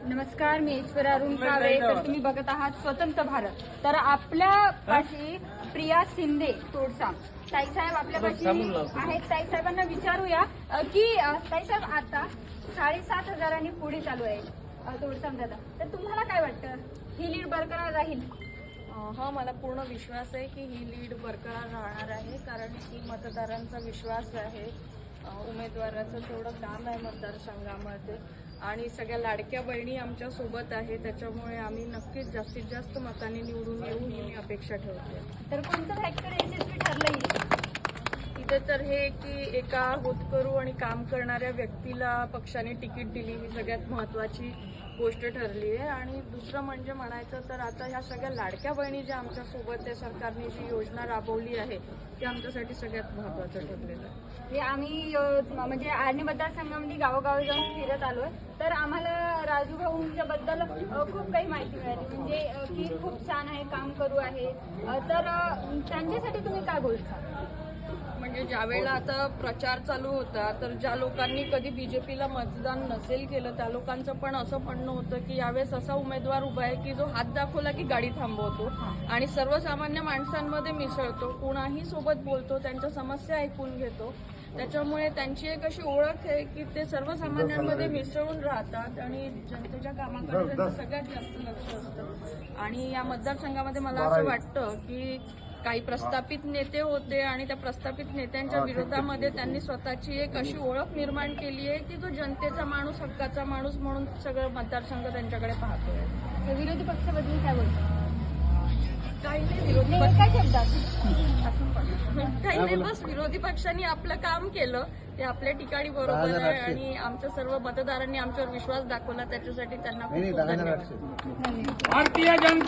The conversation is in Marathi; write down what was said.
नमस्कार, मी ऐश्वर्या अरुण काळे. तर तुम्ही बघत आहात स्वतंत्र भारत. तर आपल्या पाशी प्रिया शिंदे तोडसाम ताईसाहेब आपल्यापाशी आहेत. ताईसाहेबांना विचारूया की ताईसाहेब आता 7,500 पुढे चालू आहे तोडसाम दादा. तर तुम्हाला काय वाटतं, ही लीड बरकरार राहील? हा, मला पूर्ण विश्वास आहे की ही लीड बरकरार राहणार आहे, कारण की मतदारांचा विश्वास आहे. उमेदवाराचं तेवढं काम आहे मतदारसंघामध्ये आणि सगळ्या लाडक्या बहिणी आमच्या सोबत आहे, त्याच्यामुळे आम्ही नक्कीच जास्तीत जास्त मतांनी निवडून येऊ ही मी अपेक्षा ठेवते. तर कोणतं फॅक्टर यशस्वी ठरलं इथे तर हे की एका होतकरू आणि काम करणाऱ्या व्यक्तीला पक्षाने तिकीट दिली ही सगळ्यात महत्त्वाची गोष्ट ठरली आहे. आणि दुसरं म्हणजे म्हणायचं तर आता ह्या सगळ्या लाडक्या बहिणी ज्या आमच्या सोबत आहे, सरकारने जी योजना राबवली आहे ती आमच्यासाठी सगळ्यात महत्त्वाचं ठरलेलं आहे. आम्ही म्हणजे आर्णी मतदारसंघामध्ये गावोगावी जाऊन फिरत आलोय, तर आम्हाला राजू भाऊंच्या बद्दल खूप काही माहिती मिळाली, म्हणजे की खूप छान आहे, काम करू आहे. तर त्यांच्यासाठी तुम्ही काय बोलता? म्हणजे ज्यावेळेला आता प्रचार चालू होता, तर ज्या लोकांनी कधी बीजेपीला मतदान नसेल केलं त्या लोकांचं पण असं म्हणणं होतं की यावेळेस असा उमेदवार उभा आहे की जो हात दाखवला की गाडी थांबवतो आणि सर्वसामान्य माणसांमध्ये मिसळतो, कुणाही सोबत बोलतो, त्यांच्या समस्या ऐकून घेतो. त्याच्यामुळे त्यांची एक अशी ओळख आहे की ते सर्वसामान्यांमध्ये मिसळून राहतात आणि जनतेच्या कामाकडे त्यांचं सगळ्यात जास्त लक्ष असतं. आणि या मतदारसंघामध्ये मला असं वाटतं की काही प्रस्थापित नेते होते आणि त्या प्रस्थापित नेत्यांच्या विरोधामध्ये त्यांनी स्वतःची एक अशी ओळख निर्माण केली आहे की तो जनतेचा माणूस, हक्काचा माणूस म्हणून सगळं मतदारसंघ त्यांच्याकडे पाहतोय. विरोधी पक्षाबद्दल काय बोलतो? काही नाही, विरोधी काही नाही, बस विरोधी पक्षांनी आपलं काम केलं, ते आपल्या ठिकाणी बरोबर आहे आणि आमच्या सर्व मतदारांनी आमच्यावर विश्वास दाखवला, त्याच्यासाठी त्यांना खूप धन्यवाद.